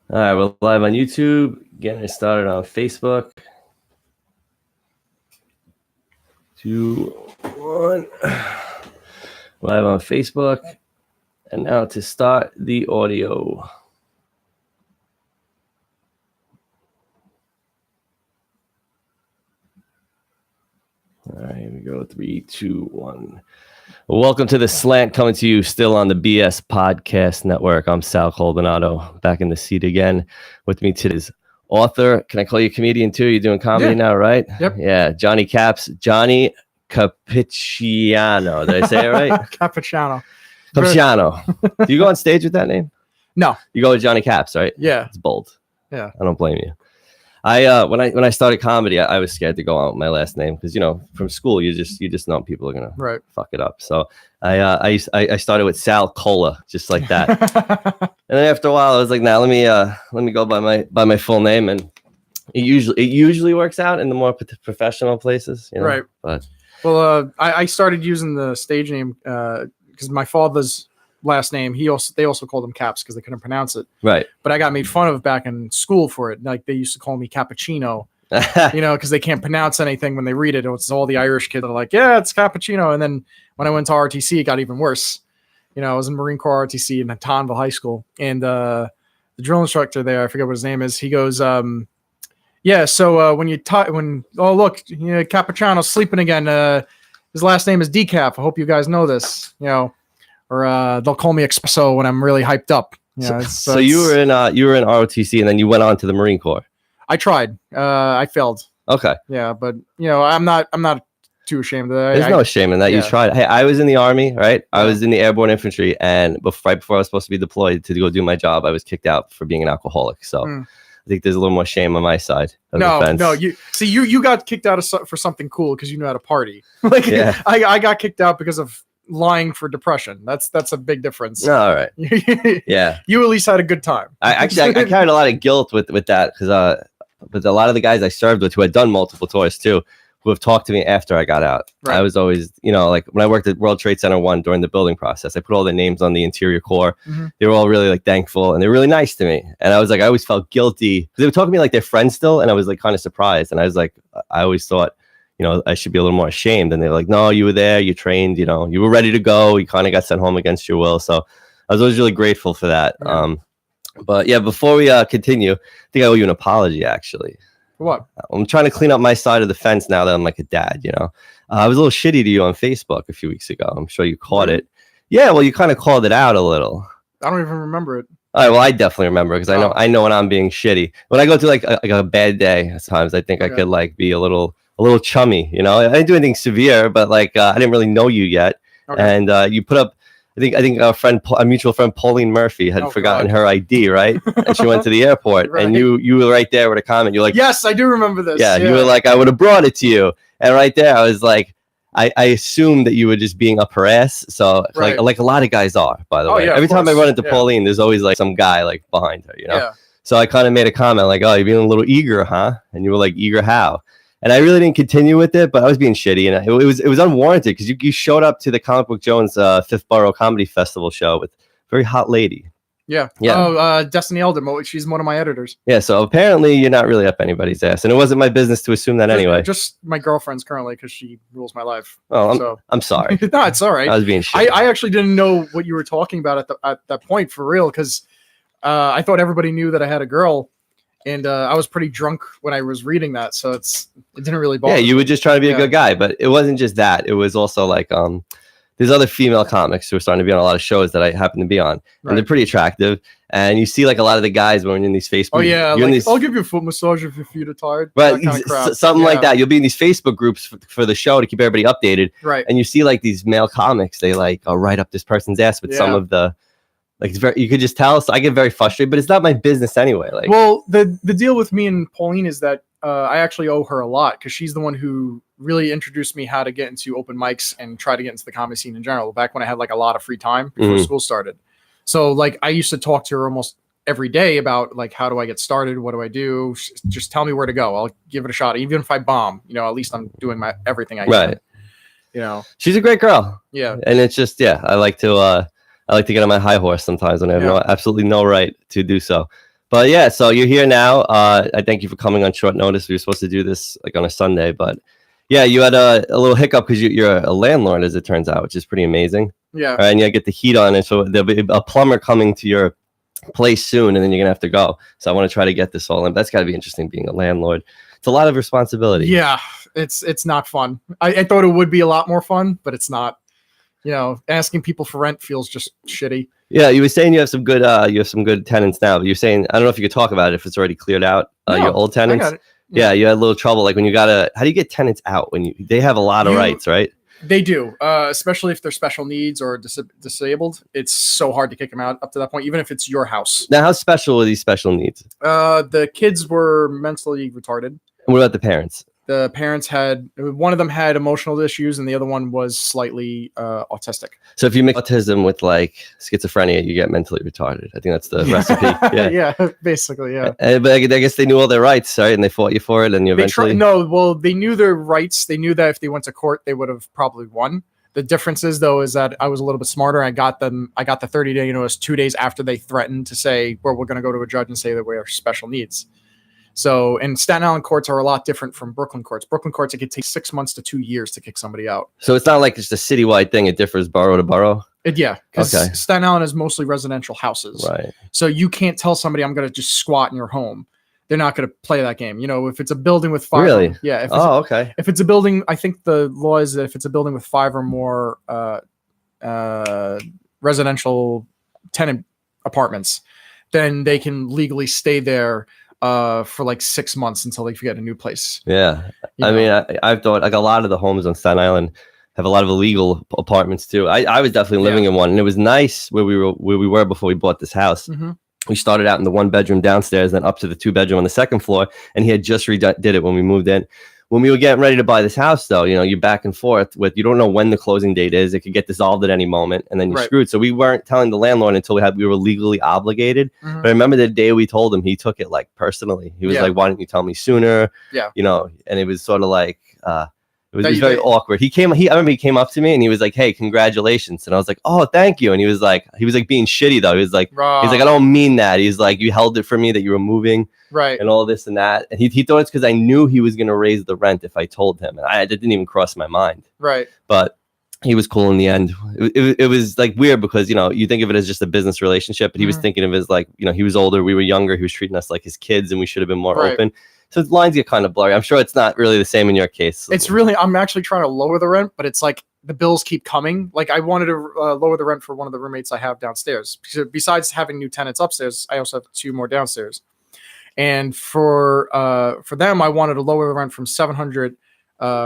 All right, we're live on YouTube. Getting it started on Facebook. 2, 1. Live on Facebook. And now to start the audio. All right, here we go. 3, 2, 1. Welcome to The Slant, coming to you still on the BS Podcast Network. I'm Sal Coldonado, back in the seat again. With me today is author. Can I call you comedian too? You're doing comedy now, right? Yep. Yeah, Johnny Capichano. Did I say it right? Capichano. Capichano. Do you go on stage with that name? No. You go with Johnny Caps, right? Yeah. It's bold. Yeah. I don't blame you. When I started comedy, I was scared to go out with my last name because from school you just know people are gonna fuck it up. So I started with Sal Cola, just like that. And then after a while, I was like, nah, let me go by my full name, and it usually works out in the more professional places, Right. But I started using the stage name because my father's last name, they also called him Caps because they couldn't pronounce it. Right. But I got made fun of back in school for it. Like they used to call me Capichino, because they can't pronounce anything when they read it. It's all the Irish kids that are like, yeah, it's Capuchino. And then when I went to RTC, it got even worse. I was in Marine Corps RTC in Tonville High School, and the drill instructor there, I forget what his name is. He goes, when Capuchano's sleeping again. His last name is Decaf. I hope you guys know this. Or they'll call me Espresso when I'm really hyped up. So you were in ROTC, and then you went on to the Marine Corps. I tried. I failed. Okay. Yeah, but I'm not too ashamed of that. There's no shame in that. You tried. Hey, I was in the Army, right? I was in the Airborne Infantry, and right before I was supposed to be deployed to go do my job, I was kicked out for being an alcoholic. So I think there's a little more shame on my side of the fence. No. You got kicked out for something cool because you knew how to party. I got kicked out because of lying for depression. That's a big difference. All right. Yeah. You at least had a good time. I carried a lot of guilt with that because with a lot of the guys I served with who had done multiple tours too, who have talked to me after I got out. Right. I was always, like when I worked at World Trade Center 1 during the building process, I put all their names on the interior core. Mm-hmm. They were all really thankful, and they were really nice to me. And I was like, I always felt guilty because they were talking to me like they're friends still, and I was kind of surprised. And I was like, I always thought, I should be a little more ashamed. And they were like, no, you were there, you trained, you were ready to go. You kind of got sent home against your will. So I was always really grateful for that. Yeah. But yeah, before we continue, I think I owe you an apology, actually. What? I'm trying to clean up my side of the fence now that I'm like a dad, I was a little shitty to you on Facebook a few weeks ago. I'm sure you caught it. Yeah, well, you kind of called it out a little. I don't even remember it. All right, well, I definitely remember because I know when I'm being shitty. When I go through like a bad day, at times I think I could be a little chummy, I didn't do anything severe, but I didn't really know you yet. Okay. And you put up, I think a mutual friend, Pauline Murphy, had forgotten her ID, right? And she went to the airport, right. And you were right there with a comment. You're like, yes, I do remember this. Yeah, you were like, I would have brought it to you. And right there, I was like, I assumed that you were just being up her ass. So like a lot of guys are, by the way. Yeah, every time I run into Pauline, there's always some guy behind her, Yeah. So I kind of made a comment like, oh, you're being a little eager, huh? And you were like, eager how? And I really didn't continue with it, but I was being shitty, and it was unwarranted because you showed up to the Comic Book Jones Fifth Borough Comedy Festival show with a very hot lady. Yeah. Oh, Destiny Elder. She's one of my editors. Yeah. So apparently you're not really up anybody's ass, and it wasn't my business to assume that anyway. Just my girlfriend's currently because she rules my life. Oh, I'm sorry. No, it's all right. I was being shitty. I actually didn't know what you were talking about at that point for real because I thought everybody knew that I had a girl. And I was pretty drunk when I was reading that, so it didn't really bother me. Yeah, you were just trying to be a good guy, but it wasn't just that. It was also there's other female comics who are starting to be on a lot of shows that I happen to be on, and they're pretty attractive. And you see a lot of the guys when you're in these Facebook. Oh yeah, I'll give you a foot massage if your feet are tired. Right, something like that. You'll be in these Facebook groups for the show to keep everybody updated. Right, and you see these male comics. They write up this person's ass with some of the. It's you could just tell. So I get very frustrated, but it's not my business anyway. Well, the deal with me and Pauline is that I actually owe her a lot because she's the one who really introduced me how to get into open mics and try to get into the comedy scene in general. Back when I had a lot of free time before school started, so I used to talk to her almost every day about how do I get started? What do I do? Just tell me where to go. I'll give it a shot, even if I bomb. At least I'm doing everything I can. Right. She's a great girl. Yeah, and it's just I like to get on my high horse sometimes when I have absolutely no right to do so. But yeah, so you're here now. I thank you for coming on short notice. We were supposed to do this like on a Sunday, but yeah, you had a little hiccup because you're a landlord, as it turns out, which is pretty amazing. Yeah. And you get the heat on, and so there'll be a plumber coming to your place soon, and then you're gonna have to go. So I want to try to get this all in. That's got to be interesting being a landlord. It's a lot of responsibility. Yeah, it's not fun. I thought it would be a lot more fun, but it's not. You know, asking people for rent feels just shitty. Yeah, you were saying you have some good tenants now. But you're saying, I don't know if you could talk about it if it's already cleared out. Your old tenants. I got it. Yeah, you had a little trouble. Like when you gotta, how do you get tenants out when they have a lot of rights, right? They do, especially if they're special needs or disabled. It's so hard to kick them out up to that point, even if it's your house. Now, how special are these special needs? The kids were mentally retarded. And what about the parents? The parents one of them had emotional issues and the other one was slightly autistic. So if you mix autism with like schizophrenia, you get mentally retarded. I think that's the recipe. Yeah, yeah, basically, yeah. But I guess they knew all their rights, right? And they fought you for it, and you eventually. They knew their rights. They knew that if they went to court, they would have probably won. The difference is, though, is that I was a little bit smarter. I got the 30-day notice 2 days after they threatened to say, well, we're going to go to a judge and say that we have special needs. So, and Staten Island courts are a lot different from Brooklyn courts. Brooklyn courts, it could take 6 months to 2 years to kick somebody out. So it's not like it's a citywide thing. It differs borough to borough. Yeah, because Staten Island is mostly residential houses. Right. So you can't tell somebody I'm going to just squat in your home. They're not going to play that game. You know, if it's a building with 5. Really? Yeah. If it's a building, I think the law is that if it's a building with 5 or more residential tenant apartments, then they can legally stay there for like 6 months until they get a new place. Yeah. I mean, I've thought like a lot of the homes on Staten Island have a lot of illegal apartments too. I was definitely living in one, and it was nice where we were before we bought this house. Mm-hmm. We started out in the 1-bedroom downstairs, then up to the 2-bedroom on the second floor, and he had just redid it when we moved in. When we were getting ready to buy this house, though, you know, you're back and forth with, you don't know when the closing date is. It could get dissolved at any moment, and then you're screwed. So we weren't telling the landlord until we were legally obligated. Mm-hmm. But I remember the day we told him, he took it like personally. He was like, "Why didn't you tell me sooner?" Yeah, you know, and it was sort of like it was very awkward. I remember he came up to me and he was like, "Hey, congratulations," and I was like, "Oh, thank you." And he was like being shitty though. He was like, "I don't mean that." He's like, "You held it for me that you were moving." Right. And all this and that. And he thought it's because I knew he was going to raise the rent if I told him. And it didn't even cross my mind. Right. But he was cool in the end. It was like weird because, you know, you think of it as just a business relationship, but he was thinking of it as like, you know, he was older, we were younger, he was treating us like his kids and we should have been more open. So the lines get kind of blurry. I'm sure it's not really the same in your case. I'm actually trying to lower the rent, but it's like the bills keep coming. Like I wanted to lower the rent for one of the roommates I have downstairs. Besides having new tenants upstairs, I also have 2 more downstairs. And for them, I wanted to lower the rent from $700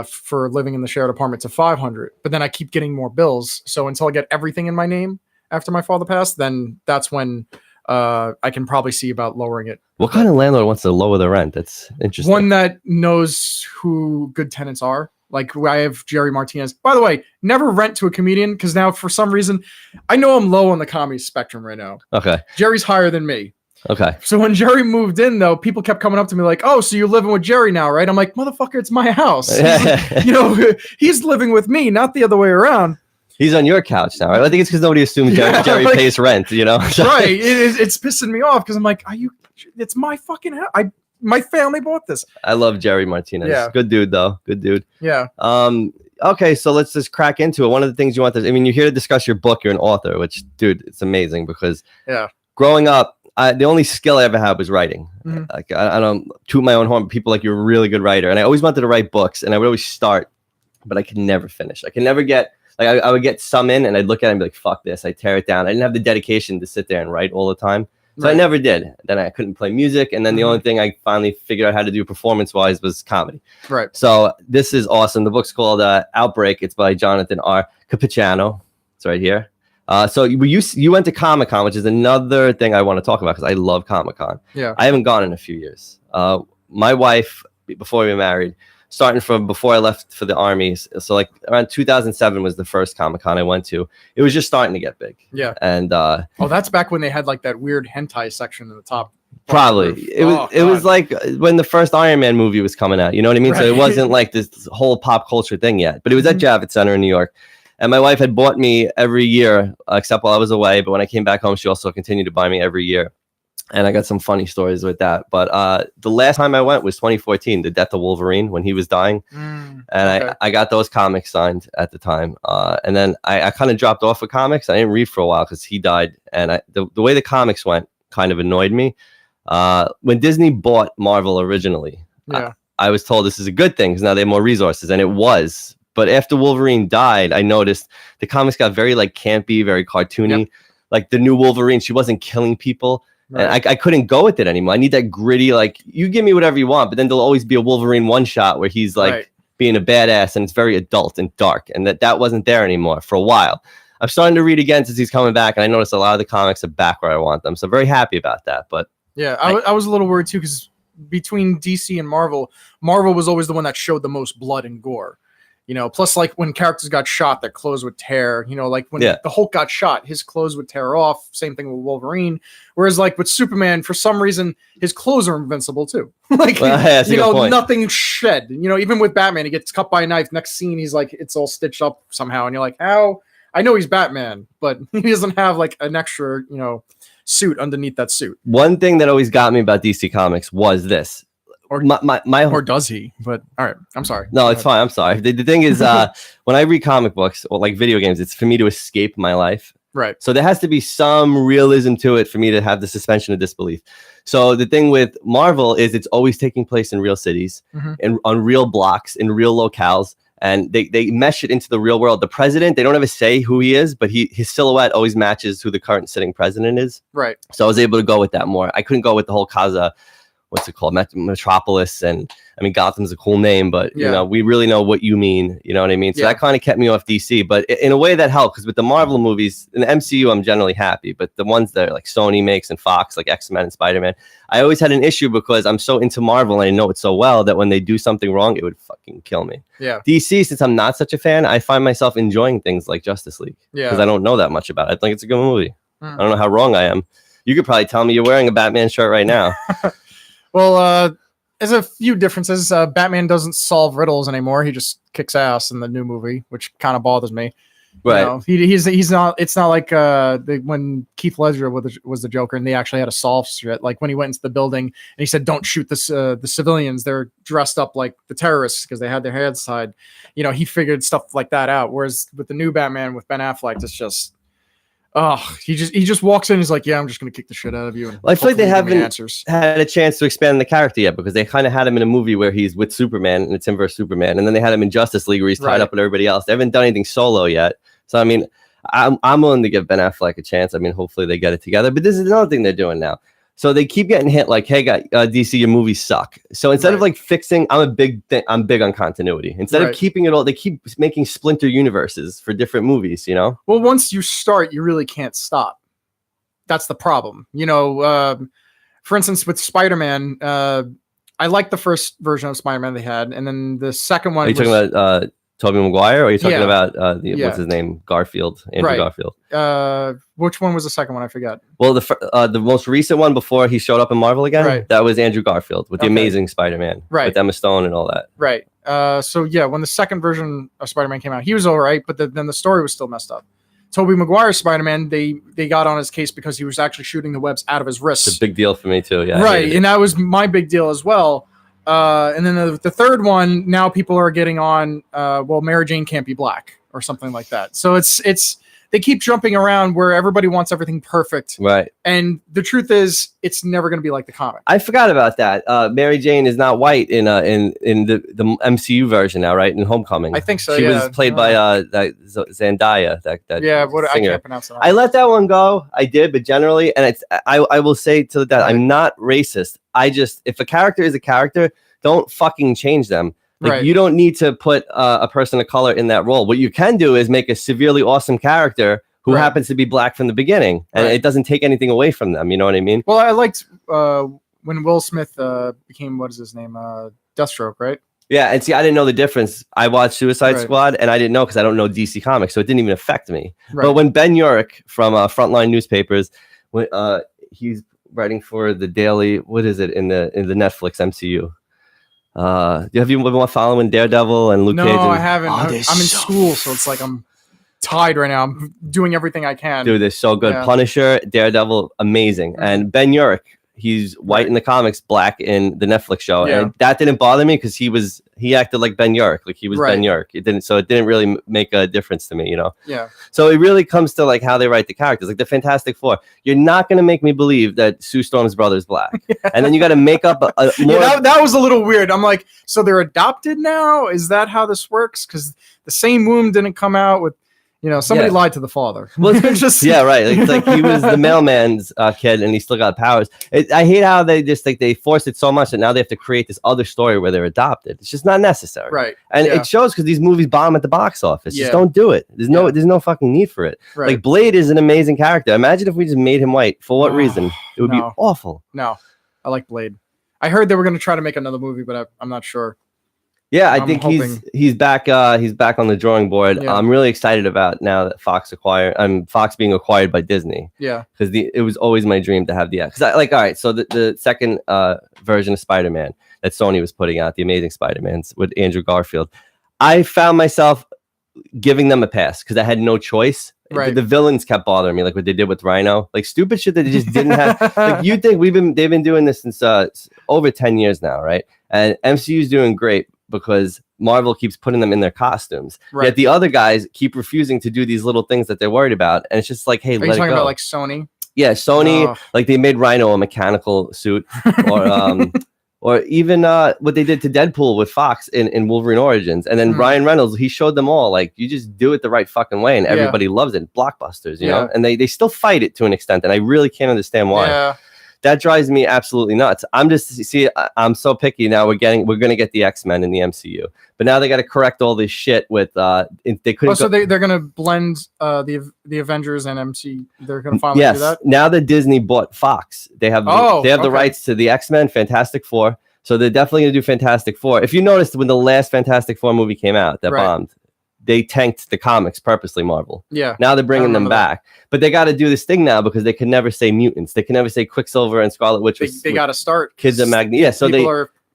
for living in the shared apartment to $500. But then I keep getting more bills. So until I get everything in my name after my father passed, then that's when I can probably see about lowering it. What kind of landlord wants to lower the rent? That's interesting. One that knows who good tenants are. Like I have Jerry Martinez. By the way, never rent to a comedian because now for some reason, I know I'm low on the comedy spectrum right now. Okay. Jerry's higher than me. Okay. So when Jerry moved in, though, people kept coming up to me like, "Oh, so you're living with Jerry now, right?" I'm like, "Motherfucker, it's my house." Like, you know, he's living with me, not the other way around. He's on your couch now, right? I think it's because nobody assumes Jerry pays rent, you know? Right. It's pissing me off because I'm like, it's my fucking house. My family bought this. I love Jerry Martinez. Yeah. Good dude, though. Good dude. Yeah. Okay, so let's just crack into it. One of the things you want to, I mean, you're here to discuss your book. You're an author, which, dude, it's amazing because growing up, the only skill I ever had was writing. Mm-hmm. Like I don't toot my own horn, but people like, you're a really good writer. And I always wanted to write books, and I would always start, but I could never finish. I could never get, like I would get some in, and I'd look at it and be like, fuck this. I tear it down. I didn't have the dedication to sit there and write all the time. So I never did. Then I couldn't play music. And then the only thing I finally figured out how to do performance-wise was comedy. Right. So this is awesome. The book's called Outbreak. It's by Jonathan R. Capichano. It's right here. So you went to Comic-Con, which is another thing I want to talk about because I love Comic-Con. Yeah. I haven't gone in a few years. My wife, before we were married, starting from before I left for the Army, so like around 2007 was the first Comic-Con I went to. It was just starting to get big. Yeah. And that's back when they had like that weird hentai section in the top. Probably. It was like when the first Iron Man movie was coming out. You know what I mean? Right. So it wasn't like this whole pop culture thing yet. But it was at Javits Center in New York. And my wife had bought me every year, except while I was away. But when I came back home, she also continued to buy me every year And I got some funny stories with that. But the last time I went was 2014, the death of Wolverine when he was dying. And I got those comics signed at the time. And then I kind of dropped off of comics. I didn't read for a while because he died. And the way the comics went kind of annoyed me. When Disney bought Marvel originally, I was told this is a good thing because now they have more resources. And it was. But after Wolverine died, I noticed the comics got very like campy, very cartoony. Like the new Wolverine, she wasn't killing people. Right. And I couldn't go with it anymore. I need that gritty, like, you give me whatever you want, but then there'll always be a Wolverine one-shot where he's, like, being a badass, and it's very adult and dark, and that wasn't there anymore for a while. I'm starting to read again since he's coming back, and I noticed a lot of the comics are back where I want them, so very happy about that. But yeah, I was a little worried, too, because between DC and Marvel was always the one that showed the most blood and gore. You know, plus, like, when characters got shot, their clothes would tear. You know, like, when the Hulk got shot, his clothes would tear off. Same thing with Wolverine. Whereas, like, with Superman, for some reason, his clothes are invincible, too. Like, you know, nothing shed. You know, even with Batman, he gets cut by a knife. Next scene, he's, like, it's all stitched up somehow. And you're like, how? I know he's Batman, but he doesn't have, like, an extra, you know, suit underneath that suit. One thing that always got me about DC Comics was this. Or does he? But all right, I'm sorry. No, it's fine. I'm sorry. The thing is, when I read comic books or like video games, it's for me to escape my life. Right. So there has to be some realism to it for me to have the suspension of disbelief. So the thing with Marvel is it's always taking place in real cities and on real blocks in real locales. And they mesh it into the real world. The president, they don't ever say who he is, but his silhouette always matches who the current sitting president is. Right. So I was able to go with that more. I couldn't go with the whole Kaza. What's it called? Metropolis. And I mean, Gotham's a cool name, but you know, we really know what you mean. You know what I mean? So that kind of kept me off DC, but in a way that helped, because with the Marvel movies, in the MCU, I'm generally happy, but the ones that like Sony makes and Fox, like X-Men and Spider-Man, I always had an issue because I'm so into Marvel and I know it so well that when they do something wrong, it would fucking kill me. Yeah. DC, since I'm not such a fan, I find myself enjoying things like Justice League because I don't know that much about it. I think it's a good movie. I don't know how wrong I am. You could probably tell me you're wearing a Batman shirt right now. Well, there's a few differences. Batman doesn't solve riddles anymore. He just kicks ass in the new movie, which kind of bothers me. Right. You know, he's not. It's not like when Keith Ledger was the Joker and they actually had to solve shit. Like when he went into the building and he said, "Don't shoot the civilians. They're dressed up like the terrorists because they had their hands tied." You know, he figured stuff like that out. Whereas with the new Batman with Ben Affleck, it's just. He just walks in and is like, yeah, I'm just gonna kick the shit out of you. And I feel like they haven't had a chance to expand the character yet because they kind of had him in a movie where he's with Superman and it's him versus Superman, and then they had him in Justice League where he's tied up with everybody else. They haven't done anything solo yet, so I mean, I'm willing to give Ben Affleck a chance. I mean, hopefully they get it together. But this is another thing they're doing now. So they keep getting hit like, hey, DC, your movies suck. So instead of like fixing, I'm big on continuity. Instead of keeping it all, they keep making splinter universes for different movies, you know? Well, once you start, you really can't stop. That's the problem. You know, for instance, with Spider-Man, I like the first version of Spider-Man they had. And then the second one Are you talking about Tobey Maguire, or are you talking about what's his name? Garfield, Andrew Garfield. Which one was the second one? I forgot. Well, the most recent one before he showed up in Marvel again, that was Andrew Garfield with the Amazing Spider-Man, with Emma Stone and all that. Right. So yeah, when the second version of Spider-Man came out, he was all right, but then the story was still messed up. Tobey Maguire's Spider-Man, they got on his case because he was actually shooting the webs out of his wrists. It's a big deal for me too. Yeah. Right, and that was my big deal as well. And then the third one, now people are getting on, well, Mary Jane can't be black or something like that. So it's they keep jumping around where everybody wants everything perfect. Right. And the truth is, it's never going to be like the comic. I forgot about that. Mary Jane is not white in the MCU version now, right? In Homecoming. I think so, She was played by Zendaya, that singer. I can't pronounce that. I let that one go. I did, but generally, and I will say to that, I'm not racist. If a character is a character, don't fucking change them. Like, you don't need to put a person of color in that role. What you can do is make a severely awesome character who happens to be black from the beginning, and it doesn't take anything away from them. You know what I mean? Well, I liked when Will Smith became, what is his name? Deathstroke, right? Yeah, and see, I didn't know the difference. I watched Suicide Squad, and I didn't know because I don't know DC Comics, so it didn't even affect me. But when Ben Urich from Frontline Newspapers, when he's writing for the Daily, what is it in the Netflix MCU? Have you been following Daredevil and Luke Cage? No, I haven't. I'm in school, so it's like I'm tied right now. I'm doing everything I can. Dude, they're so good. Punisher, Daredevil, amazing. And Ben Urich, He's white in the comics, black in the Netflix show, and that didn't bother me because he acted like Ben Urich, like he was Ben Urich. It didn't really make a difference to me, you know. Yeah. So it really comes to like how they write the characters, like the Fantastic Four. You're not gonna make me believe that Sue Storm's brother's black, and then you got to make up a more. That was a little weird. I'm like, so they're adopted now? Is that how this works? Because the same womb didn't come out with. You know, somebody lied to the father. Well, just yeah, right. It's like he was the mailman's kid, and he still got powers. I hate how they just like they force it so much that now they have to create this other story where they're adopted. It's just not necessary, right? And it shows because these movies bomb at the box office. Just don't do it. There's no fucking need for it. Right. Like Blade is an amazing character. Imagine if we just made him white. For what reason? It would be awful. No, I like Blade. I heard they were going to try to make another movie, but I'm not sure. Yeah, I think he's back. He's back on the drawing board. Yeah. I'm really excited about now that Fox being acquired by Disney. Yeah, because it was always my dream to have the because all right. So the second version of Spider-Man that Sony was putting out, the Amazing Spider-Mans with Andrew Garfield, I found myself giving them a pass because I had no choice. Right. The villains kept bothering me, like what they did with Rhino, like stupid shit that they just didn't have. Like you think they've been doing this since over 10 years now, right? And MCU's doing great because Marvel keeps putting them in their costumes. Right. Yet the other guys keep refusing to do these little things that they're worried about, and it's just like, hey, Are you talking about like Sony? Yeah, Sony. Like they made Rhino a mechanical suit, or even what they did to Deadpool with Fox in Wolverine Origins, and then Ryan Reynolds. He showed them all like you just do it the right fucking way, and everybody loves it. Blockbusters, you know, and they still fight it to an extent, and I really can't understand why. Yeah. That drives me absolutely nuts. I'm so picky now. We're gonna get the X-Men in the MCU, but now they got to correct all this shit with they couldn't. So they're gonna blend the Avengers and MC. They're gonna finally do that. Now that Disney bought Fox, they have the rights to the X-Men, Fantastic Four. So they're definitely gonna do Fantastic Four. If you noticed when the last Fantastic Four movie came out, that bombed. They tanked the comics purposely, Marvel. Yeah. Now they're bringing them back. But they got to do this thing now because they can never say mutants. They can never say Quicksilver and Scarlet Witch. They got to start. Kids of Magneto. Yeah, so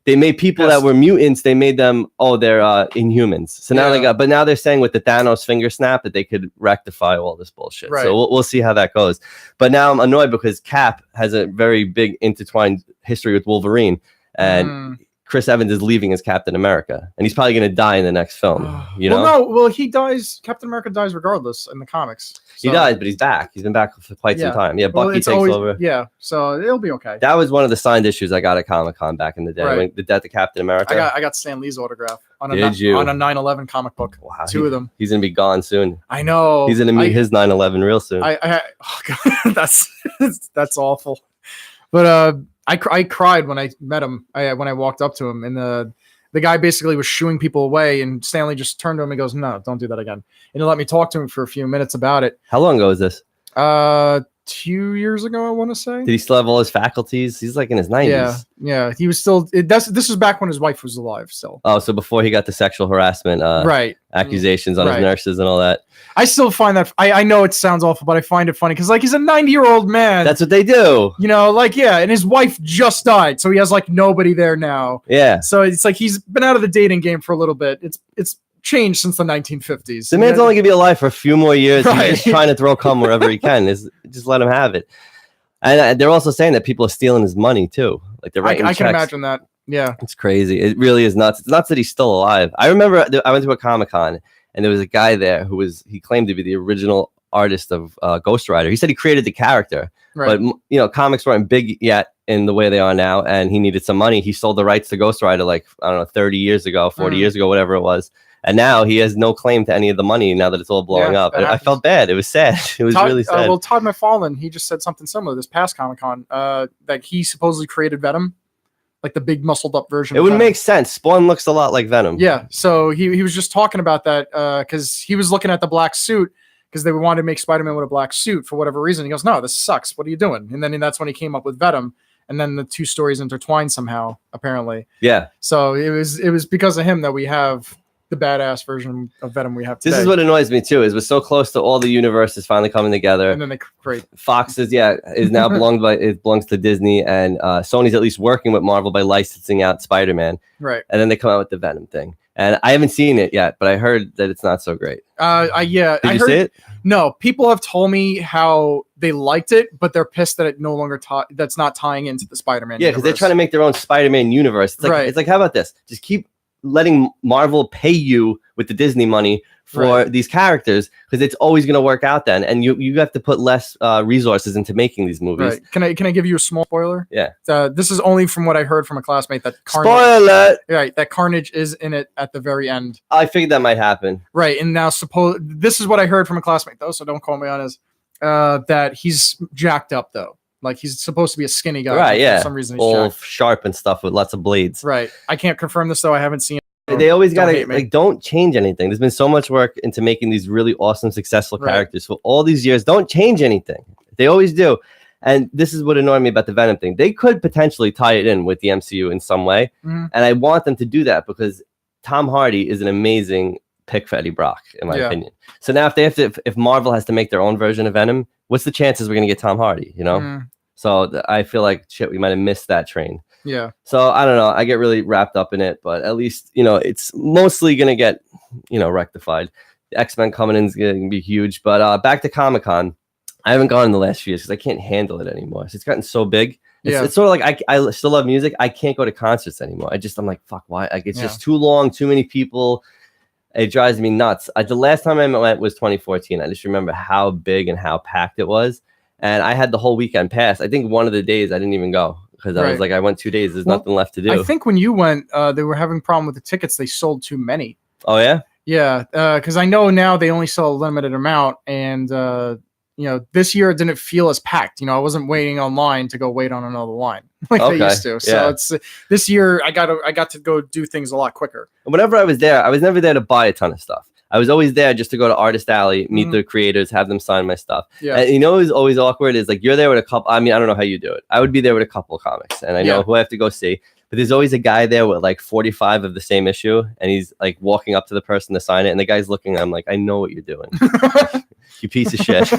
they made people that were mutants, they made them, they're Inhumans. So now but now they're saying with the Thanos finger snap that they could rectify all this bullshit. Right. So we'll see how that goes. But now I'm annoyed because Cap has a very big intertwined history with Wolverine. And Chris Evans is leaving as Captain America, and he's probably going to die in the next film. You know? Well, he dies. Captain America dies regardless in the comics. So. He dies, but he's back. He's been back for quite some time. Yeah, Bucky takes over. Yeah, so it'll be okay. That was one of the signed issues I got at Comic-Con back in the day. When the death of Captain America. I got Stan Lee's autograph on a 9/11 comic book. Wow, two of them. He's going to be gone soon. I know. He's going to meet his 9/11 real soon. Oh God, that's awful. But I cried when I met him. When I walked up to him, and the guy basically was shooing people away, and Stanley just turned to him and goes, "No, don't do that again." And he let me talk to him for a few minutes about it. How long ago was this? 2 years ago, I want to say. Did he still have all his faculties? He's like in his 90s. Yeah. He was still. This was back when his wife was alive. Still. Oh, so before he got the sexual harassment, accusations on his nurses and all that. I still find that I know it sounds awful, but I find it funny because like he's a 90-year-old man. That's what they do. You know, like and his wife just died, so he has like nobody there now. Yeah. So it's like he's been out of the dating game for a little bit. It's changed since the 1950s. The man's only gonna be alive for a few more years. Right. He's just trying to throw cum wherever he can. Just let him have it. And they're also saying that people are stealing his money too. Like they're writing checks. I can imagine that. Yeah, it's crazy. It really is nuts. It's nuts that he's still alive. I remember I went to a Comic-Con and there was a guy there he claimed to be the original artist of Ghost Rider. He said he created the character, but comics weren't big yet in the way they are now, and he needed some money. He sold the rights to Ghost Rider 30 years ago, 40 years ago, whatever it was. And now he has no claim to any of the money now that it's all blowing up. And I felt bad. It was sad. It was really sad. Todd McFarlane, he just said something similar this past Comic-Con, that he supposedly created Venom, like the big muscled up version. It would make sense. Spawn looks a lot like Venom. Yeah. So he was just talking about that because he was looking at the black suit because they wanted to make Spider-Man with a black suit for whatever reason. He goes, "No, this sucks. What are you doing?" And then that's when he came up with Venom. And then the two stories intertwined somehow, apparently. Yeah. So it was because of him that we have the badass version of Venom we have today. This is what annoys me too, is we're so close to all the universes finally coming together. And then they create Fox is now belongs to Disney, and Sony's at least working with Marvel by licensing out Spider-Man. Right. And then they come out with the Venom thing. And I haven't seen it yet, but I heard that it's not so great. Did you see it? No, people have told me how they liked it, but they're pissed that it no longer that's not tying into the Spider-Man. Yeah, because they're trying to make their own Spider-Man universe. It's like it's like, how about this? Just keep letting Marvel pay you with the Disney money for these characters, because it's always going to work out then, and you have to put less resources into making these movies. Right. Can I give you a small spoiler? Yeah. This is only from what I heard from a classmate that Spoiler. Right, that Carnage is in it at the very end. I figured that might happen. Right, and now this is what I heard from a classmate though, so don't call me on his. That he's jacked up though. Like he's supposed to be a skinny guy. Right. Yeah. For some reason he's all jacked. sharp and stuff with lots of blades. Right. I can't confirm this though. I haven't seen. They always gotta like, don't change anything. There's been so much work into making these really awesome, successful characters for all these years. Don't change anything. They always do. And this is what annoyed me about the Venom thing. They could potentially tie it in with the MCU in some way. And I want them to do that because Tom Hardy is an amazing pick for Eddie Brock, in my opinion. So now if Marvel has to make their own version of Venom, what's the chances we're going to get Tom Hardy, you know? So I feel like, shit, we might have missed that train. Yeah. So I don't know. I get really wrapped up in it, but at least, it's mostly going to get, rectified. The X-Men coming in is going to be huge. But back to Comic-Con, I haven't gone in the last few years because I can't handle it anymore. So it's gotten so big. It's sort of like I still love music. I can't go to concerts anymore. I'm like, fuck, why? Like, it's just too long, too many people. It drives me nuts. The last time I went was 2014. I just remember how big and how packed it was. And I had the whole weekend pass. I think one of the days I didn't even go. Because I was like, I went 2 days. There's nothing left to do. I think when you went, they were having a problem with the tickets. They sold too many. Oh, yeah? Yeah. Because I know now they only sell a limited amount. And, this year it didn't feel as packed. I wasn't waiting online to go wait on another line like they used to. So it's this year I got to go do things a lot quicker. Whenever I was there, I was never there to buy a ton of stuff. I was always there just to go to Artist Alley, meet the creators, have them sign my stuff. Yeah. And what was always awkward is like you're there with a couple. I mean, I don't know how you do it. I would be there with a couple of comics, and I know who I have to go see. But there's always a guy there with like 45 of the same issue, and he's like walking up to the person to sign it, and the guy's looking at him like, I know what you're doing, you piece of shit.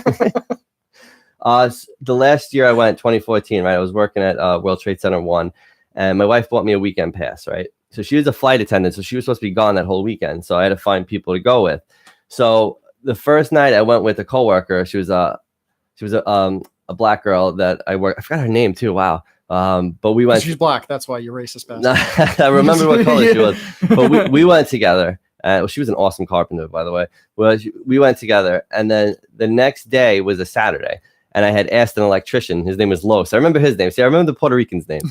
The last year I went, 2014, right? I was working at World Trade Center 1, and my wife bought me a weekend pass, right? So she was a flight attendant, so she was supposed to be gone that whole weekend. So I had to find people to go with. So the first night I went with a coworker. She was a black girl that I worked. I forgot her name too. Wow. But we went. She's black. That's why you're racist. Bastard. I remember what color she was. But we went together. She was an awesome carpenter, by the way. Well, we went together, and then the next day was a Saturday, and I had asked an electrician. His name was Los. I remember his name. See, I remember the Puerto Rican's name.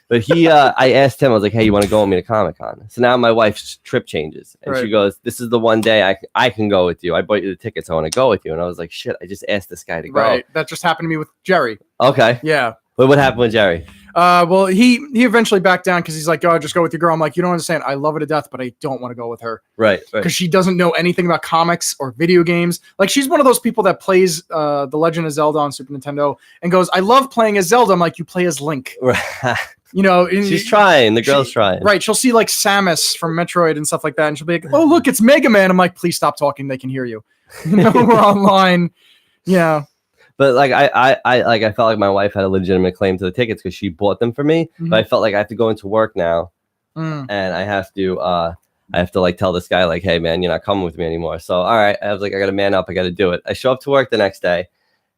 But I asked him, I was like, hey, you want to go with me to Comic-Con? So now my wife's trip changes. And she goes, this is the one day I can go with you. I bought you the tickets. I want to go with you. And I was like, shit, I just asked this guy to go. Right. That just happened to me with Jerry. Okay. Yeah. But what happened with Jerry? Well, he eventually backed down because he's like, oh, just go with your girl. I'm like, you don't understand. I love her to death, but I don't want to go with her. Right. Because she doesn't know anything about comics or video games. Like, she's one of those people that plays The Legend of Zelda on Super Nintendo and goes, I love playing as Zelda. I'm like, you play as Link. Right. She's trying. The girl's trying. Right. She'll see like Samus from Metroid and stuff like that. And she'll be like, oh, look, it's Mega Man. I'm like, please stop talking. They can hear you. We're online. Yeah. But like I felt like my wife had a legitimate claim to the tickets because she bought them for me. But I felt like I have to go into work now, and I have to like tell this guy like, hey man, you're not coming with me anymore. So all right, I was like, I got to man up. I got to do it. I show up to work the next day,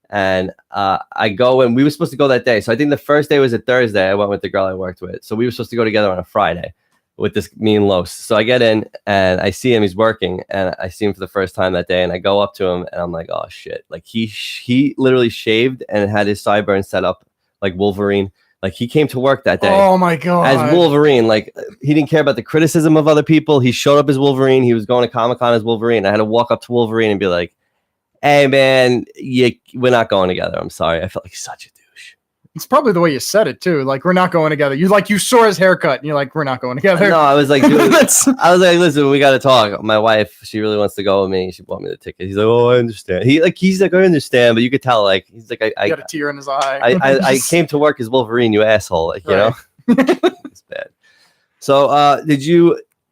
and I go, and we were supposed to go that day. So I think the first day was a Thursday. I went with the girl I worked with. So we were supposed to go together on a Friday with this me and Los. So I get in and I see him, he's working, and I see him for the first time that day, and I go up to him and I'm like, oh shit. Like he literally shaved and had his sideburns set up like Wolverine. Like he came to work that day. Oh my God. As Wolverine. Like he didn't care about the criticism of other people. He showed up as Wolverine. He was going to Comic-Con as Wolverine. I had to walk up to Wolverine and be like, hey man, we're not going together. I'm sorry. I felt like such a douche. It's probably the way you said it too. Like, we're not going together. You saw his haircut and you're like, we're not going together. No, I was like, dude, I was like, listen, we got to talk. My wife, she really wants to go with me. She bought me the ticket. He's like, oh, I understand. He's like, I understand, but you could tell, like, he's like, I got a tear in his eye. I came to work as Wolverine, you asshole. Like, you know, it's bad. So,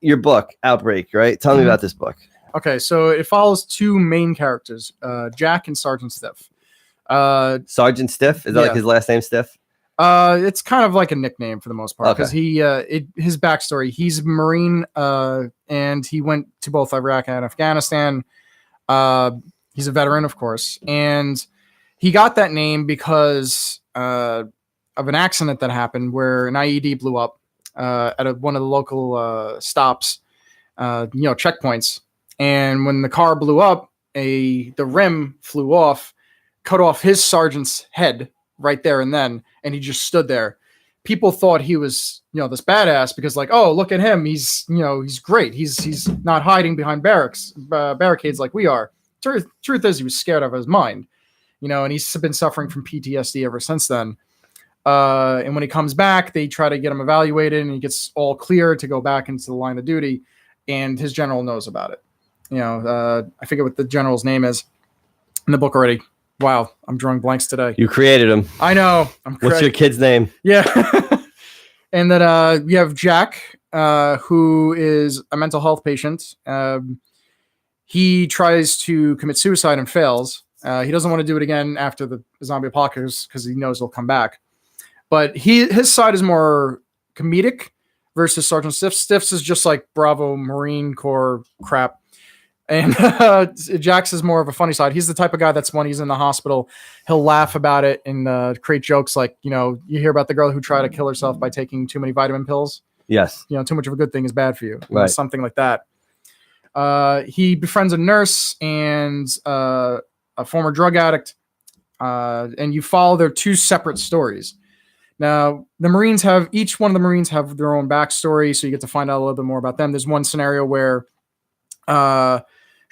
your book, Outbreak, right? Tell me about this book. Okay. So it follows two main characters, Jack and Sergeant Stiff. Sergeant Stiff? Is that like his last name, Stiff? It's kind of like a nickname for the most part because his backstory. He's a Marine, and he went to both Iraq and Afghanistan. He's a veteran, of course, and he got that name because of an accident that happened where an IED blew up at one of the local stops, checkpoints. And when the car blew up, the rim flew off, cut off his sergeant's head right there and then, and he just stood there. People thought he was, this badass because like, oh, look at him. He's great. He's not hiding behind barricades like we are. Truth is he was scared out of his mind, and he's been suffering from PTSD ever since then. And when he comes back, they try to get him evaluated and he gets all clear to go back into the line of duty, and his general knows about it. I forget what the general's name is in the book already. Wow, I'm drawing blanks today. You created him. I know. What's your kid's name? Yeah. And then you have Jack, who is a mental health patient. He tries to commit suicide and fails. He doesn't want to do it again after the zombie apocalypse because he knows he'll come back. But his side is more comedic versus Sergeant Stiffs. Stiffs is just like Bravo Marine Corps crap. And Jax is more of a funny side. He's the type of guy that's when he's in the hospital, he'll laugh about it and create jokes like, you hear about the girl who tried to kill herself by taking too many vitamin pills. Yes. Too much of a good thing is bad for you. Right. Something like that. He befriends a nurse and a former drug addict. And you follow their two separate stories. Now, each one of the Marines have their own backstory, so you get to find out a little bit more about them. There's one scenario where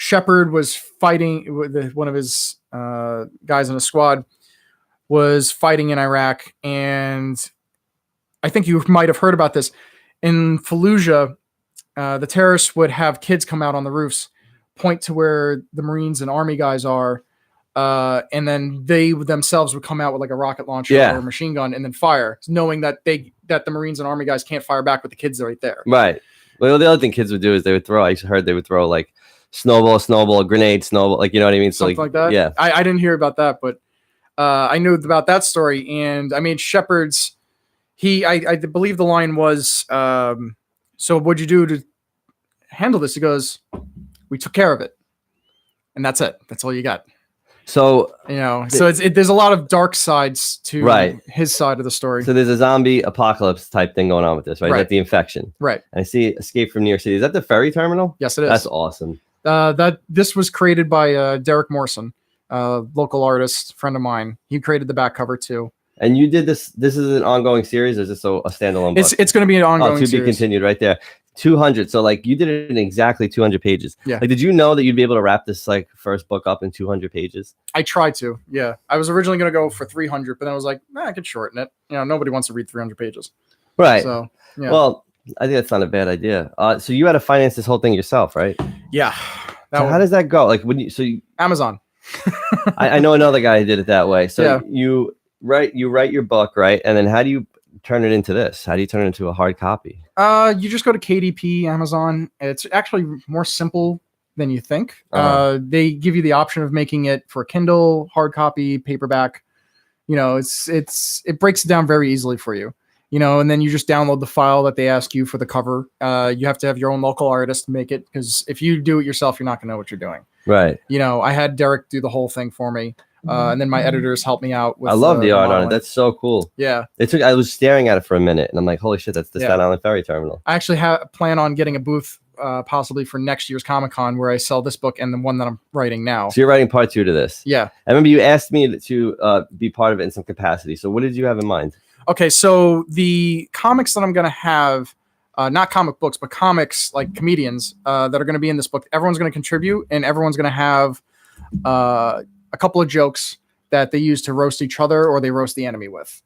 Shepard was fighting with one of his guys in a squad was fighting in Iraq. And I think you might have heard about this. In Fallujah, the terrorists would have kids come out on the roofs, point to where the Marines and Army guys are, and then they themselves would come out with like a rocket launcher or a machine gun and then fire, knowing that the Marines and Army guys can't fire back with the kids right there. Right. Well, the other thing kids would do is I heard they would throw like snowball, grenade, snowball, like, you know what I mean? So something like that. Yeah. I didn't hear about that, but I knew about that story. And I mean, Shepard's, I believe the line was, so what'd you do to handle this? He goes, we took care of it. And that's it. That's all you got. So, there's a lot of dark sides to his side of the story. So there's a zombie apocalypse type thing going on with this, right? Right. Is that the infection? Right. And I see Escape from New York City. Is that the ferry terminal? Yes, it is. That's awesome. This was created by Derek Morrison, local artist, friend of mine. He created the back cover too. And you did this. This is an ongoing series, or is this a standalone book? It's going to be an ongoing series. To be continued right there. 200. So like you did it in exactly 200 pages. Yeah. Like, did you know that you'd be able to wrap this like first book up in 200 pages? I tried to. Yeah. I was originally going to go for 300, but then I was like, I could shorten it. Nobody wants to read 300 pages. Right. So, yeah. Well, I think that's not a bad idea. So you had to finance this whole thing yourself, right? Yeah. How does that go? Like Amazon. I know another guy who did it that way. So you write your book, right? And then how do you turn it into this? How do you turn it into a hard copy? You just go to KDP, Amazon. It's actually more simple than you think. They give you the option of making it for Kindle, hard copy, paperback. It breaks it down very easily for you. And then you just download the file that they ask you for the cover. You have to have your own local artist make it, because if you do it yourself, you're not going to know what you're doing. Right. I had Derek do the whole thing for me. And then my editors helped me out with. I love the art on it. That's so cool. Yeah. I was staring at it for a minute, and I'm like, holy shit, that's the Staten Island Ferry Terminal. I actually plan on getting a booth possibly for next year's Comic-Con where I sell this book and the one that I'm writing now. So you're writing part 2 to this. Yeah. I remember you asked me to be part of it in some capacity. So what did you have in mind? Okay, so the comics that I'm going to have, not comic books, but comics like comedians that are going to be in this book, everyone's going to contribute, and everyone's going to have a couple of jokes that they use to roast each other or they roast the enemy with.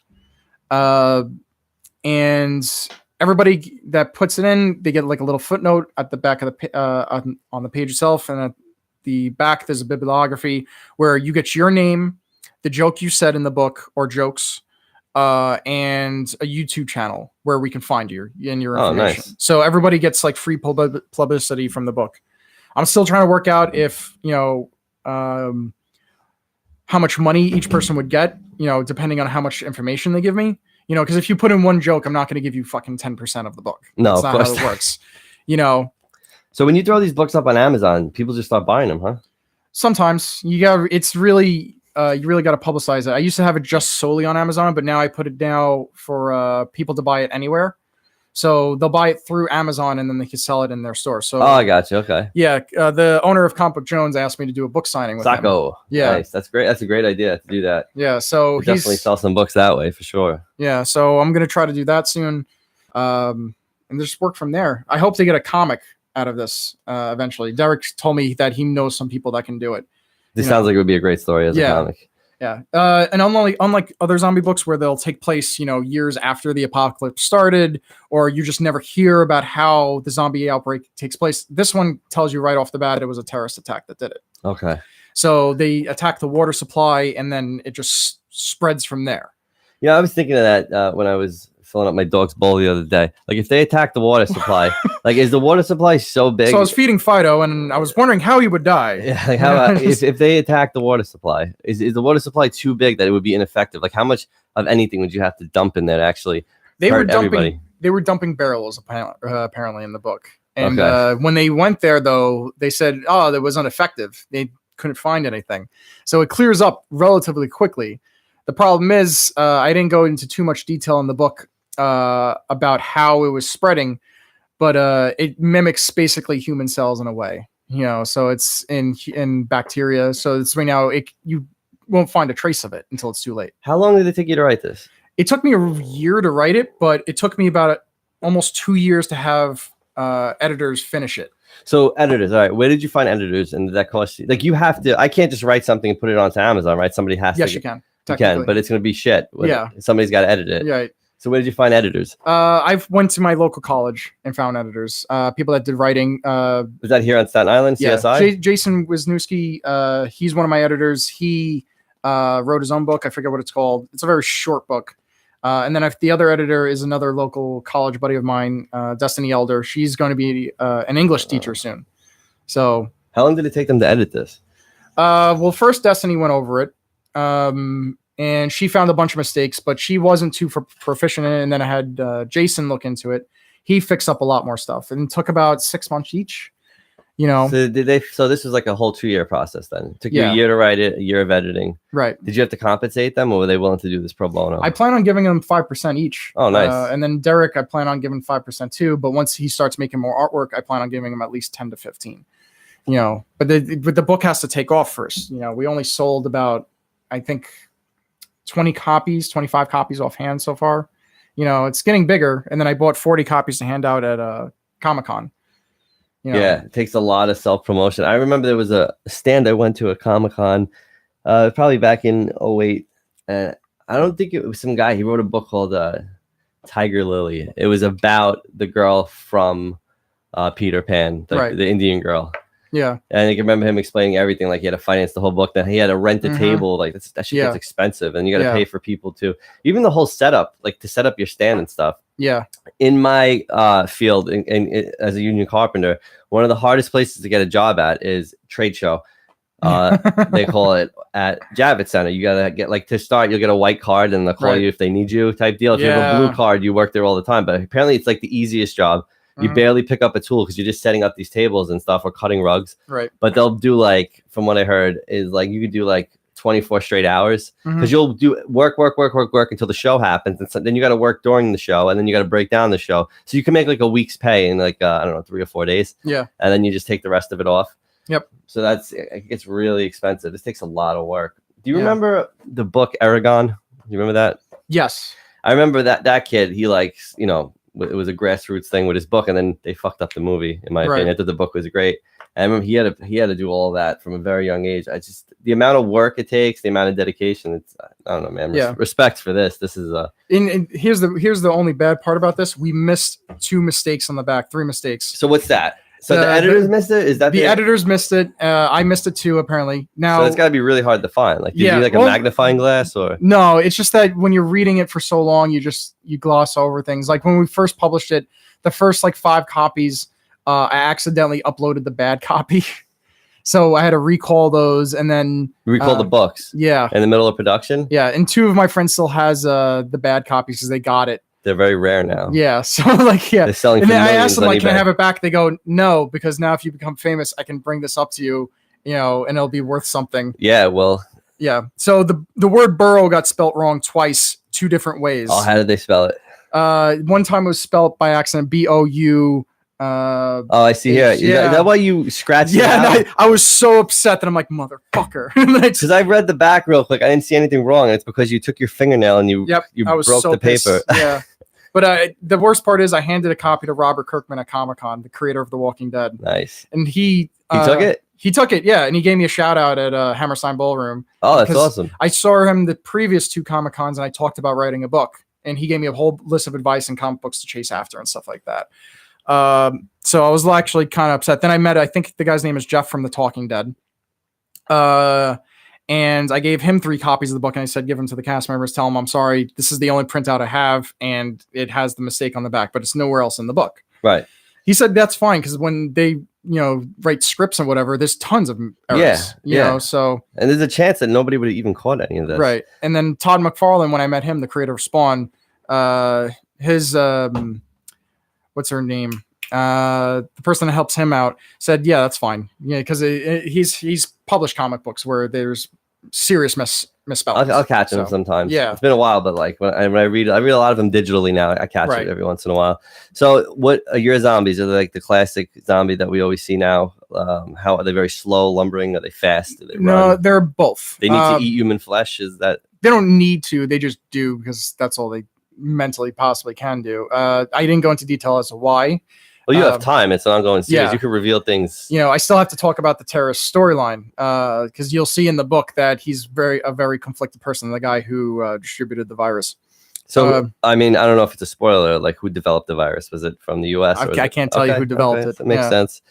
And everybody that puts it in, they get like a little footnote at the back of the on the page itself, and at the back there's a bibliography where you get your name, the joke you said in the book or jokes, and a YouTube channel where we can find you and your information. Nice. So everybody gets like free publicity from the book. I'm still trying to work out if how much money each person would get, depending on how much information they give me. You know, because if you put in one joke, I'm not going to give you fucking 10% of the book. No, that's not how it works. You know. So when you throw these books up on Amazon, people just start buying them, huh? Sometimes it's really you really got to publicize it. I used to have it just solely on Amazon, but now I put it down for people to buy it anywhere. So they'll buy it through Amazon and then they can sell it in their store. So I got you. Okay. Yeah, the owner of Comic Book Jones asked me to do a book signing with him. Yeah, nice. That's great. That's a great idea to do that. Yeah, so he's definitely sell some books that way for sure. Yeah, so I'm gonna try to do that soon, and just work from there. I hope to get a comic out of this eventually. Derek told me that he knows some people that can do it. This sounds like it would be a great story as a comic. Yeah, and unlike other zombie books where they'll take place, years after the apocalypse started, or you just never hear about how the zombie outbreak takes place, this one tells you right off the bat it was a terrorist attack that did it. Okay. So they attack the water supply, and then it just spreads from there. Yeah, I was thinking of that when I was filling up my dog's bowl the other day. Like, if they attack the water supply, like, is the water supply so big? So I was feeding Fido, and I was wondering how he would die. Yeah, like how if they attack the water supply, is the water supply too big that it would be ineffective? Like, how much of anything would you have to dump in there to actually hurt everybody? They were dumping barrels apparently in the book, and when they went there, though, they said, "Oh, that was ineffective. They couldn't find anything." So it clears up relatively quickly. The problem is, I didn't go into too much detail in the book about how it was spreading, but it mimics basically human cells in a way, so it's in bacteria. So it's right now you won't find a trace of it until it's too late. How long did it take you to write this? It took me a year to write it, but it took me about almost 2 years to have editors finish it. So editors, all right. Where did you find editors, and did that cost you? Like, you have to. I can't just write something and put it onto Amazon, right? Somebody has to. Yes, you can. You can, but it's going to be shit. Somebody's got to edit it. Right. So where did you find editors? I went to my local college and found editors. People that did writing. Was that here on Staten Island, CSI? Yeah. Jason Wisniewski, he's one of my editors. He wrote his own book. I forget what it's called. It's a very short book. And then the other editor is another local college buddy of mine, Destiny Elder. She's going to be an English teacher soon. So how long did it take them to edit this? Well, first Destiny went over it. And she found a bunch of mistakes, but she wasn't too proficient in it. And then I had Jason look into it. He fixed up a lot more stuff, and it took about 6 months each. So So this was like a whole 2-year process then. It took you a year to write it, a year of editing. Right. Did you have to compensate them, or were they willing to do this pro bono? I plan on giving them 5% each. Oh, nice. And then Derek, I plan on giving 5% too. But once he starts making more artwork, I plan on giving him at least 10 to 15. But the book has to take off first. We only sold about, I think, 25 copies offhand so far. It's getting bigger. And then I bought 40 copies to hand out at Comic-Con. Yeah, it takes a lot of self-promotion. I remember there was a stand I went to at Comic-Con probably back in 2008. I don't think it was some guy. He wrote a book called Tiger Lily. It was about the girl from Peter Pan, the Indian girl. Yeah. And I can remember him explaining everything. Like, he had to finance the whole book. Then he had to rent a table. Like, that shit gets expensive. And you got to pay for people too. Even the whole setup, like to set up your stand and stuff. Yeah. In my field, as a union carpenter, one of the hardest places to get a job at is trade show. They call it at Javits Center. You got to get, to start, you'll get a white card and they'll call you if they need you type deal. If you have a blue card, you work there all the time. But apparently it's like the easiest job. You barely pick up a tool because you're just setting up these tables and stuff or cutting rugs. Right. But they'll do, from what I heard, is you could do 24 straight hours because you'll do work until the show happens. And so then you got to work during the show, and then you got to break down the show. So you can make a week's pay in I don't know, 3 or 4 days. Yeah. And then you just take the rest of it off. Yep. So it gets really expensive. This takes a lot of work. Do you remember the book Aragon? You remember that? Yes. I remember that kid. He it was a grassroots thing with his book, and then they fucked up the movie. In my opinion, I thought the book was great. And I remember he had to do all that from a very young age. The amount of work it takes, the amount of dedication. I don't know, man. Respect for this. This is And here's the only bad part about this. We missed 2 mistakes on the back, 3 mistakes. So what's that? So the editors missed it? Is that the editors missed it? I missed it too, apparently. Now, so it's got to be really hard to find. Did you need a magnifying glass or? No, it's just that when you're reading it for so long, you gloss over things. Like when we first published it, the first 5 copies, I accidentally uploaded the bad copy. So I had to recall those, and then Recall the books. Yeah. In the middle of production. Yeah, and 2 of my friends still has the bad copies because they got it. They're very rare now. Yeah, so like they're selling. And for then I asked them like, can I have it back? They go, no, because now if you become famous, I can bring this up to you, you know, and it'll be worth something. Yeah, well. Yeah. So the word burrow got spelt wrong twice, 2 different ways. Oh, how did they spell it? One time it was spelled by accident, B-O-U. Oh, I see here. Yeah. Is that why you scratched? Yeah, and I was so upset that I'm like, motherfucker. Because I read the back real quick. I didn't see anything wrong. And it's because you took your fingernail and you broke the paper. Yeah. But the worst part is I handed a copy to Robert Kirkman at Comic-Con, the creator of The Walking Dead. Nice. And he took it? He took it, yeah. And he gave me a shout out at Hammerstein Ballroom. Oh, that's awesome. I saw him the previous 2 Comic-Cons and I talked about writing a book. And he gave me a whole list of advice and comic books to chase after and stuff like that. So I was actually kind of upset. Then I met, I think the guy's name is Jeff from The Talking Dead. And I gave him 3 copies of the book and I said, give them to the cast members, tell them I'm sorry. This is the only printout I have and it has the mistake on the back, but it's nowhere else in the book. Right. He said, that's fine. Cause when they, write scripts and whatever, there's tons of errors, you know, so. And there's a chance that nobody would have even caught any of this. Right. And then Todd McFarlane, when I met him, the creator of Spawn, his, what's her name? The person that helps him out said, yeah, that's fine. Yeah. Cause he's published comic books where there's serious misspellings. I'll catch them sometimes. Yeah. It's been a while, but like when I read a lot of them digitally now. I catch it every once in a while. So what are your zombies? Are they like the classic zombie that we always see now? How are they very slow, lumbering? Are they fast? Do they run? They're both. They need to eat human flesh. Is that? They don't need to. They just do because that's all they mentally possibly can do. I didn't go into detail as to why. Well, you have time. It's an ongoing series. Yeah. You could reveal things. I still have to talk about the terrorist storyline because you'll see in the book that he's a very conflicted person, the guy who distributed the virus. So, I mean, I don't know if it's a spoiler, like who developed the virus? Was it from the U.S.? I can't tell you who developed it. That makes sense.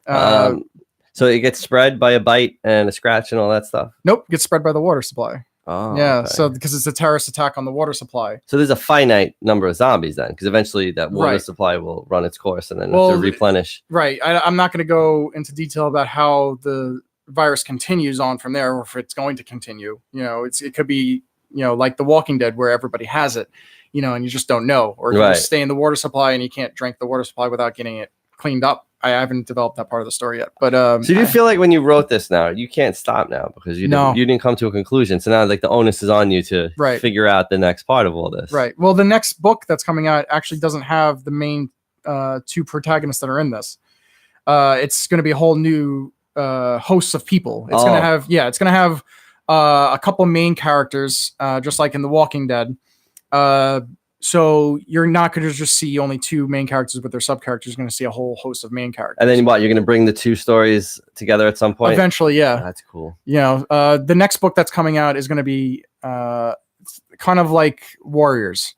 So it gets spread by a bite and a scratch and all that stuff? Nope, it gets spread by the water supply. Oh, yeah, okay. so because it's a terrorist attack on the water supply. So there's a finite number of zombies then, because eventually that water supply will run its course and then have to replenish. Right. I'm not going to go into detail about how the virus continues on from there, or if it's going to continue. It could be, like The Walking Dead, where everybody has it, and you just don't know, or it can just stay in the water supply and you can't drink the water supply without getting it cleaned up. I haven't developed that part of the story yet, but so do you feel like when you wrote this now, you can't stop now because you didn't come to a conclusion. So now like the onus is on you to figure out the next part of all this. Right. Well, the next book that's coming out actually doesn't have the main 2 protagonists that are in this. It's going to be a whole new host of people. It's going to have a couple main characters, just like in The Walking Dead. So you're not going to just see only 2 main characters with their sub characters. You're going to see a whole host of main characters. And then what? You're going to bring the 2 stories together at some point? Eventually, yeah. That's cool. The next book that's coming out is going to be kind of like Warriors.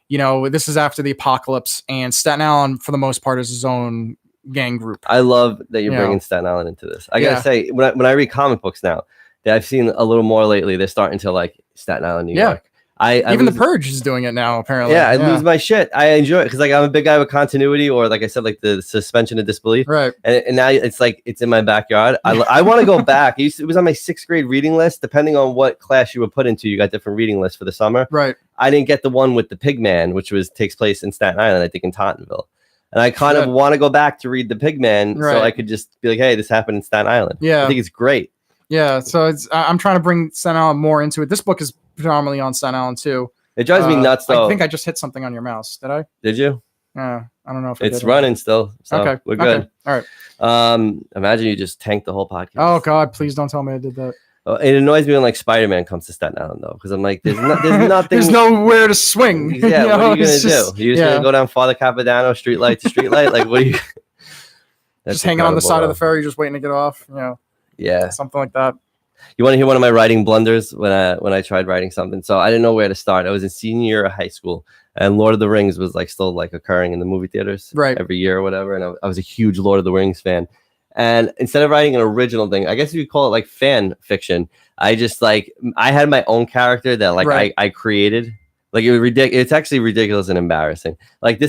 This is after the apocalypse, and Staten Island, for the most part, is his own gang group. I love that you're bringing Staten Island into this. I got to say, when I read comic books now, that I've seen a little more lately, they're starting to like Staten Island, New York. Even The Purge is doing it now, apparently. Yeah, I lose my shit. I enjoy it because like I'm a big guy with continuity, or like I said, like the suspension of disbelief. Right. And now it's like it's in my backyard. I want to go back. It was on my 6th grade reading list. Depending on what class you were put into, you got different reading lists for the summer. Right. I didn't get the one with the Pigman, which takes place in Staten Island, I think in Tottenville. And I kind of want to go back to read the Pigman so I could just be like, hey, this happened in Staten Island. Yeah. I think it's great. Yeah. So I'm trying to bring Staten Island more into it. This book is predominantly on Staten Island too. It drives me nuts, though. I think I just hit something on your mouse. Did I? Did you? I don't know if it's running still. So okay, we're good. All right. Imagine you just tanked the whole podcast. Oh God! Please don't tell me I did that. It annoys me when like Spider-Man comes to Staten Island though, because I'm like, there's nothing. There's nowhere to swing. Yeah. What are you gonna do? You're just gonna go down Father Capichano, street light to street light? Like, what are you? Just hanging on the side of the ferry, just waiting to get off. Yeah. Something like that. You want to hear one of my writing blunders when I tried writing something? So I didn't know where to start. I was in senior year of high school, and Lord of the Rings was like still like occurring in the movie theaters every year or whatever. And I was a huge Lord of the Rings fan. And instead of writing an original thing, I guess you could call it like fan fiction. I just like I had my own character that like I created. Like it was ridiculous. It's actually ridiculous and embarrassing. Like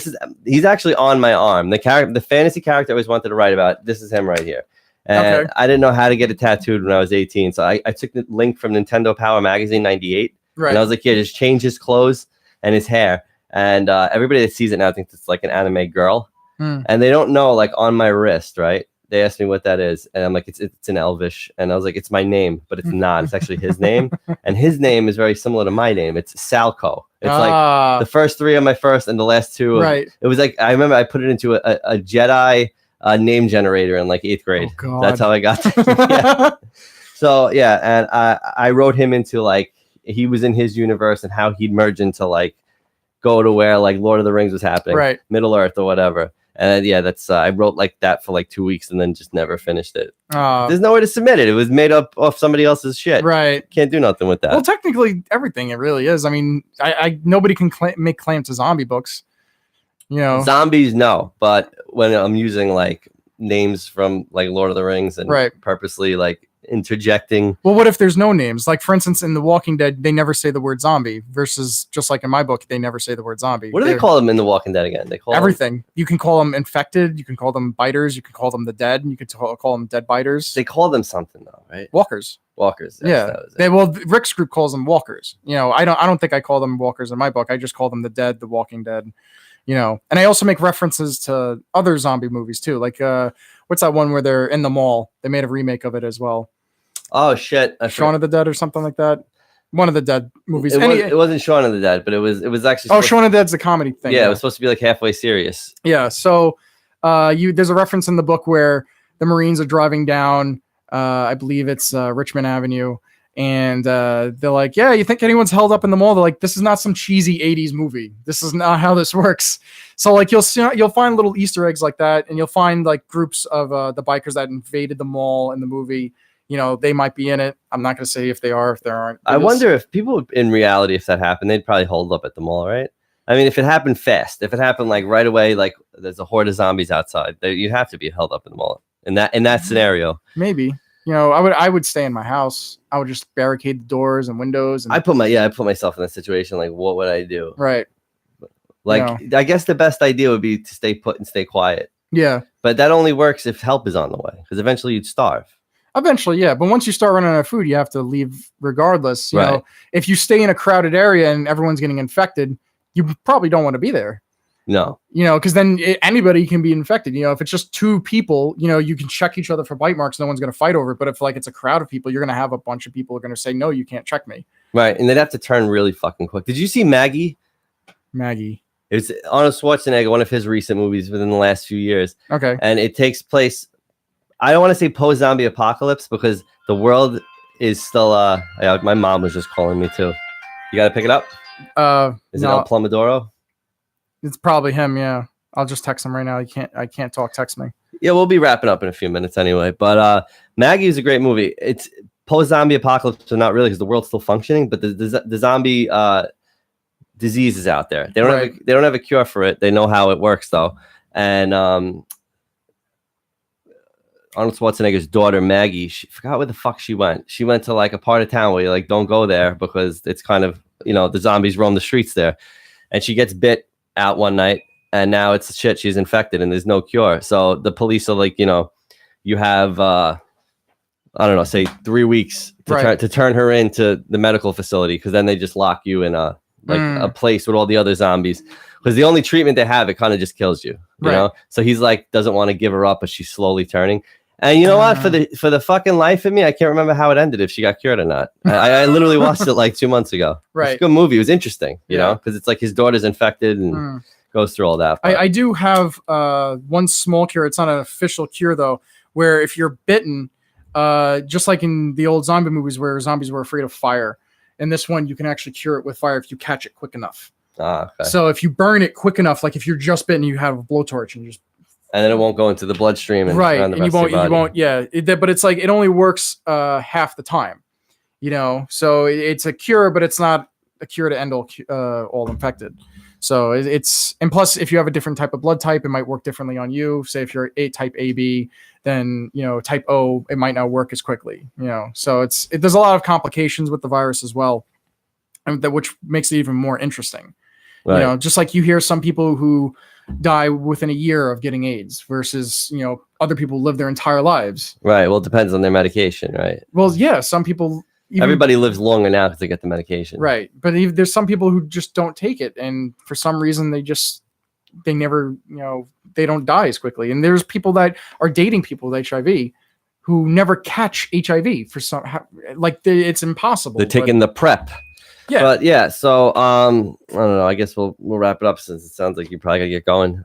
he's actually on my arm. The fantasy character I always wanted to write about. This is him right here. And Okay. I didn't know how to get it tattooed when I was 18. So I took the link from Nintendo Power Magazine 98. Right. And I was like, yeah, just change his clothes and his hair. And everybody that sees it now thinks it's like an anime girl. And they don't know, like on my wrist, right? They asked me what that is. And I'm like, it's an Elvish. And I was like, it's my name, but it's not. It's actually his name. And his name is very similar to my name. It's Salco. It's like the first three are my first and the last two. Right. It was like, I remember I put it into a Jedi name generator in like 8th grade. Oh, God. That's how I got that. Yeah. So yeah, and I wrote him into like, he was in his universe and how he'd merge into like go to where like Lord of the Rings was happening, right? Middle Earth or whatever. And yeah, that's I wrote like that for like 2 weeks and then just never finished it. There's no way to submit it. It was made up off somebody else's shit. Right. Can't do nothing with that. Well, technically everything it really is. I mean, I nobody can make claim to zombie books. You know, zombies, no. But when I'm using like names from like Lord of the Rings and purposely like interjecting. Well, what if there's no names? Like, for instance, in The Walking Dead, they never say the word zombie versus just like in my book, they never say the word zombie. What do they call them in The Walking Dead again? They call everything. You can call them infected. You can call them biters. You can call them the dead. And you can call them dead biters. They call them something though, right? Walkers. Walkers. Yeah. Well, Rick's group calls them walkers. You know, I don't think I call them walkers in my book. I just call them the dead, the Walking Dead. You know, and I also make references to other zombie movies too. Like, what's that one where they're in the mall? They made a remake of it as well. Oh shit! Shaun of the Dead or something like that. One of the Dead movies. It wasn't Shaun of the Dead, but it was actually. Oh, Shaun of the Dead's a comedy thing. Yeah, it was supposed to be like halfway serious. Yeah. So, there's a reference in the book where the Marines are driving down. I believe it's Richmond Avenue, and they're like, "Yeah, you think anyone's held up in the mall?" They're like, "This is not some cheesy '80s movie. This is not how this works." So, like, you'll find little Easter eggs like that, and you'll find like groups of the bikers that invaded the mall in the movie. You know, they might be in it. I'm not going to say if they are, if there aren't. I wonder if people in reality, if that happened, they'd probably hold up at the mall, right? I mean, if it happened fast, if it happened like right away, like there's a horde of zombies outside, you'd have to be held up in the mall in that scenario. Maybe. You know, I would stay in my house. I would just barricade the doors and windows. And I put myself in that situation. Like, what would I do? Right. Like, you know. I guess the best idea would be to stay put and stay quiet. Yeah. But that only works if help is on the way, because eventually you'd starve. Eventually, yeah. But once you start running out of food, you have to leave regardless. You know, if you stay in a crowded area and everyone's getting infected, you probably don't want to be there. No. You know, because then anybody can be infected. You know, if it's just two people, you know, you can check each other for bite marks. No one's going to fight over it. But if like it's a crowd of people, you're going to have a bunch of people who are going to say, no, you can't check me. Right. And they'd have to turn really fucking quick. Did you see Maggie? Maggie. It's Arnold Schwarzenegger, one of his recent movies within the last few years. Okay. And it takes place, I don't want to say post-zombie apocalypse because the world is still, my mom was just calling me too. You got to pick it up? Is it El Plomodoro? It's probably him, yeah. I'll just text him right now. I can't talk, text me. Yeah, we'll be wrapping up in a few minutes anyway. But Maggie is a great movie. It's post-zombie apocalypse, so not really because the world's still functioning, but the zombie disease is out there. They don't have a cure for it. They know how it works though. And Arnold Schwarzenegger's daughter Maggie, she forgot where the fuck she went. She went to like a part of town where you like don't go there because it's kind of, you know, the zombies roam the streets there. And she gets bit out one night and now it's shit, she's infected and there's no cure. So the police are like, you know, you have I don't know, say 3 weeks to turn her into the medical facility, because then they just lock you in a place with all the other zombies, because the only treatment they have, it kind of just kills you, you know. So he's like doesn't want to give her up, but she's slowly turning. And you know what, for the fucking life of me, I can't remember how it ended, if she got cured or not. I literally watched it like 2 months ago. It's a good movie. It was interesting, you know, because it's like his daughter's infected and goes through all that. I do have one small cure. It's not an official cure though, where if you're bitten, just like in the old zombie movies where zombies were afraid of fire, in this one, you can actually cure it with fire if you catch it quick enough. Okay. So if you burn it quick enough, like if you're just bitten, you have a blowtorch and and then it won't go into the bloodstream and and you won't. Yeah, but it's like it only works half the time, you know. So it's a cure, but it's not a cure to end all infected. So and plus, if you have a different type of blood type, it might work differently on you. Say if you're type AB, then you know type O, it might not work as quickly. You know, so there's a lot of complications with the virus as well, and which makes it even more interesting. Right. You know, just like you hear some people who die within a year of getting AIDS versus, you know, other people live their entire lives. Right. Well, it depends on their medication, right? Well, yeah, some people. Everybody lives longer now because they get the medication. Right. But there's some people who just don't take it. And for some reason, they never, you know, they don't die as quickly. And there's people that are dating people with HIV who never catch HIV for some, like it's impossible. They're taking the PrEP. Yeah. But yeah, so I don't know. I guess we'll wrap it up since it sounds like you probably gotta get going.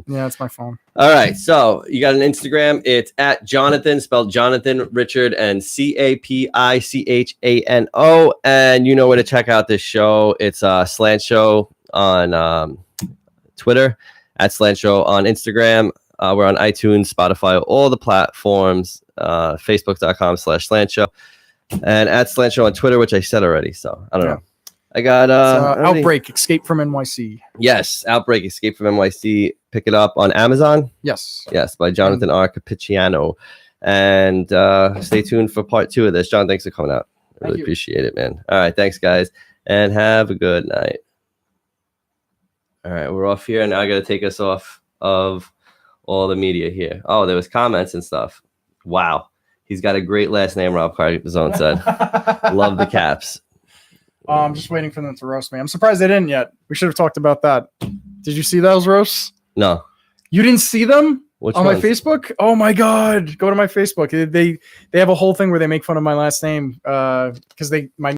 Yeah, it's my phone. All right, so you got an Instagram. It's at Jonathan, spelled Jonathan Richard and Capichano. And you know where to check out this show. It's Slant Show on Twitter, at Slant Show on Instagram. We're on iTunes, Spotify, all the platforms. Facebook.com/Slant Show. And at Slant Show on Twitter, which I said already. So I don't know. I got Outbreak, Escape from NYC. Yes, Outbreak, Escape from NYC. Pick it up on Amazon. Yes. Yes, by Jonathan R. Capichano. And stay tuned for part 2 of this. John, thanks for coming out. I really appreciate it, man. All right, thanks, guys. And have a good night. All right, we're off here. Now I got to take us off of all the media here. Oh, there was comments and stuff. Wow. He's got a great last name, Rob Carbone said. Love the Caps. I'm just waiting for them to roast me. I'm surprised they didn't yet. We should have talked about that. Did you see those roasts? No. You didn't see them? Which on ones? My Facebook? Oh my God. Go to my Facebook. They have a whole thing where they make fun of my last name because my